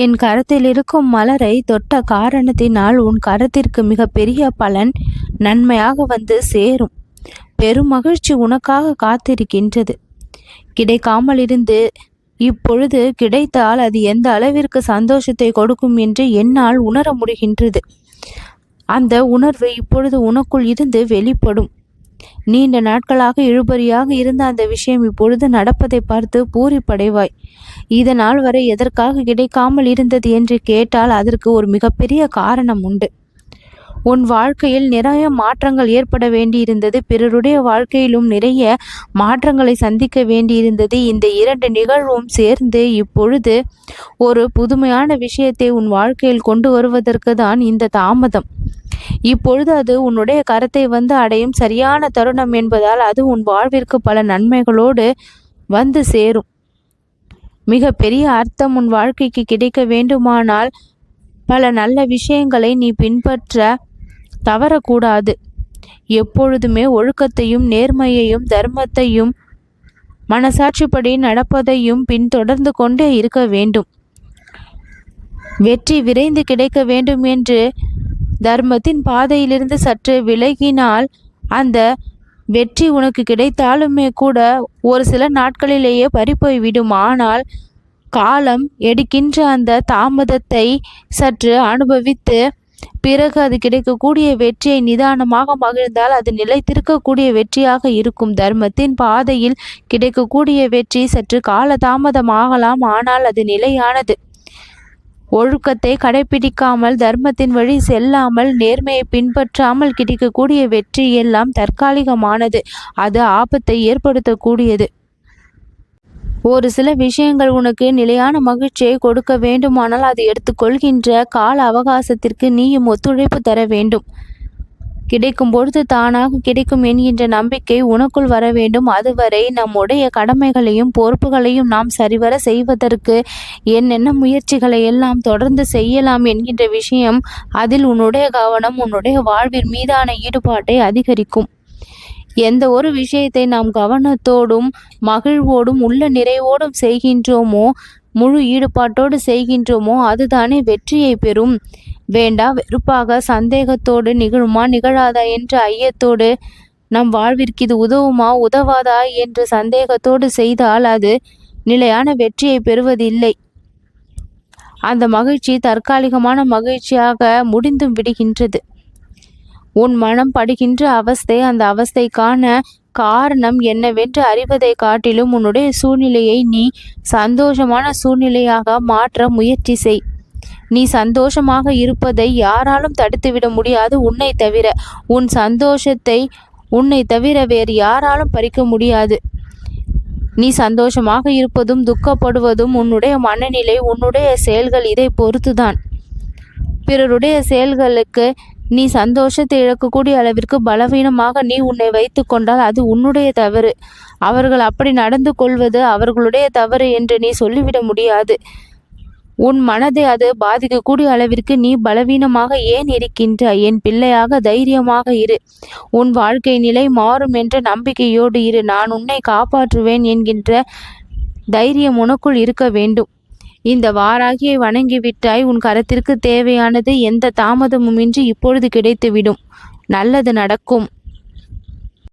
என் கரத்தில் இருக்கும் மலரை தொட்ட காரணத்தினால் உன் கரத்திற்கு மிக பெரிய பலன் நன்மையாக வந்து சேரும். பெரும் மகிழ்ச்சி உனக்காக காத்திருக்கின்றது. கிடைக்காமல் இருந்து இப்பொழுது கிடைத்தால் அது எந்த அளவிற்கு சந்தோஷத்தை கொடுக்கும் என்று என்னால் உணர முடிகின்றது. அந்த உணர்வு இப்பொழுது உனக்குள் இருந்து வெளிப்படும். நீண்ட நாட்களாக இழுபறியாக இருந்த அந்த விஷயம் இப்பொழுது நடப்பதை பார்த்து பூரிப்படைவாய். இதனால் வரை எதற்காக கிடைக்காமல் இருந்தது என்று கேட்டால் அதற்கு ஒரு மிகப்பெரிய காரணம் உண்டு. உன் வாழ்க்கையில் நிறைய மாற்றங்கள் ஏற்பட வேண்டியிருந்தது. பிறருடைய வாழ்க்கையிலும் நிறைய மாற்றங்களை சந்திக்க வேண்டியிருந்தது. இந்த இரண்டு நிகழ்வும் சேர்ந்து இப்பொழுது ஒரு புதுமையான விஷயத்தை உன் வாழ்க்கையில் கொண்டு வருவதற்கு தான் இந்த தாமதம். இப்பொழுது அது உன்னுடைய கரத்தை வந்து அடையும் சரியான தருணம் என்பதால் அது உன் வாழ்விற்கு பல நன்மைகளோடு வந்து சேரும். மிக பெரிய அர்த்தம் உன் வாழ்க்கைக்கு கிடைக்க வேண்டுமானால் பல நல்ல விஷயங்களை நீ பின்பற்ற தவறக்கூடாது. எப்பொழுதுமே ஒழுக்கத்தையும் நேர்மையையும் தர்மத்தையும் மனசாட்சிப்படி நடப்பதையும் பின்தொடர்ந்து கொண்டே இருக்க வேண்டும். வெற்றி விரைந்து கிடைக்க வேண்டும் என்று தர்மத்தின் பாதையிலிருந்து சற்று விலகினால் அந்த வெற்றி உனக்கு கிடைத்தாலுமே கூட ஒரு சில நாட்களிலேயே பறிப்போய்விடும். ஆனால் காலம் எடுக்கின்ற அந்த தாமதத்தை சற்று அனுபவித்து பிறகு அது கிடைக்கக்கூடிய வெற்றியை நிதானமாக மகிழ்ந்தால் அது நிலைத்திருக்கக்கூடிய வெற்றியாக இருக்கும். தர்மத்தின் பாதையில் கிடைக்கக்கூடிய வெற்றி சற்று கால தாமதமாகலாம், ஆனால் அது நிலையானது. ஒழுக்கத்தை கடைபிடிக்காமல் தர்மத்தின் வழி செல்லாமல் நேர்மையை பின்பற்றாமல் கிடைக்கக்கூடிய வெற்றி எல்லாம் தற்காலிகமானது. அது ஆபத்தை ஏற்படுத்தக்கூடியது. ஒரு சில விஷயங்கள் உனக்கு நிலையான மகிழ்ச்சியை கொடுக்க வேண்டுமானால் அது எடுத்துக்கொள்கின்ற கால அவகாசத்திற்கு நீயும் ஒத்துழைப்பு தர வேண்டும். கிடைக்கும் பொழுது தானாக கிடைக்கும் என்கின்ற நம்பிக்கை உனக்குள் வர வேண்டும். அதுவரை நம்முடைய கடமைகளையும் பொறுப்புகளையும் நாம் சரிவர செய்வதற்கு என்னென்ன முயற்சிகளை எல்லாம் தொடர்ந்து செய்யலாம் என்கின்ற விஷயம், அதில் உன்னுடைய கவனம் உன்னுடைய வாழ்வின் மீதான ஈடுபாட்டை அதிகரிக்கும். எந்த ஒரு விஷயத்தை நாம் கவனத்தோடும் மகிழ்வோடும் உள்ள நிறைவோடும் செய்கின்றோமோ, முழு ஈடுபாட்டோடு செய்கின்றோமோ அதுதானே வெற்றியை பெறும். வேண்டா வெறுப்பாக சந்தேகத்தோடு நிகழுமா நிகழாதா என்ற ஐயத்தோடு நம் வாழ்விற்கு இது உதவுமா உதவாதா என்று சந்தேகத்தோடு செய்தால் அது நிலையான வெற்றியை பெறுவதில்லை. அந்த மகிழ்ச்சி தற்காலிகமான மகிழ்ச்சியாக முடிந்தும் விடுகின்றது. உன் மனம் படுகின்ற அவஸ்தை, அந்த அவஸ்தைக்கான காரணம் என்னவென்று அறிவதை காட்டிலும் உன்னுடைய சூழ்நிலையை நீ சந்தோஷமான சூழ்நிலையாக மாற்ற முயற்சி செய். நீ சந்தோஷமாக இருப்பதை யாராலும் தடுத்துவிட முடியாது உன்னை தவிர. உன் சந்தோஷத்தை உன்னை தவிர வேறு யாராலும் பறிக்க முடியாது. நீ சந்தோஷமாக இருப்பதும் துக்கப்படுவதும் உன்னுடைய மனநிலை, உன்னுடைய செயல்கள், இதை பொறுத்துதான். பிறருடைய செயல்களுக்கு நீ சந்தோஷத்தை இழக்கக்கூடிய அளவிற்கு பலவீனமாக நீ உன்னை வைத்து கொண்டால் அது உன்னுடைய தவறு. அவர்கள் அப்படி நடந்து கொள்வது அவர்களுடைய தவறு என்று நீ சொல்லிவிட முடியாது. உன் மனதை அது பாதிக்கக்கூடிய அளவிற்கு நீ பலவீனமாக ஏன் இருக்கின்றாய்? என் பிள்ளையாக தைரியமாக இரு. உன் வாழ்க்கை நிலை மாறும் என்ற நம்பிக்கையோடு இரு. நான் உன்னை காப்பாற்றுவேன் என்கின்ற தைரியம் உனக்குள் இருக்க வேண்டும். இந்த வாராகியை வணங்கிவிட்டாய். உன் கரத்திற்கு தேவையானது எந்த தாமதமுமின்றி இப்பொழுது கிடைத்துவிடும். நல்லது நடக்கும்.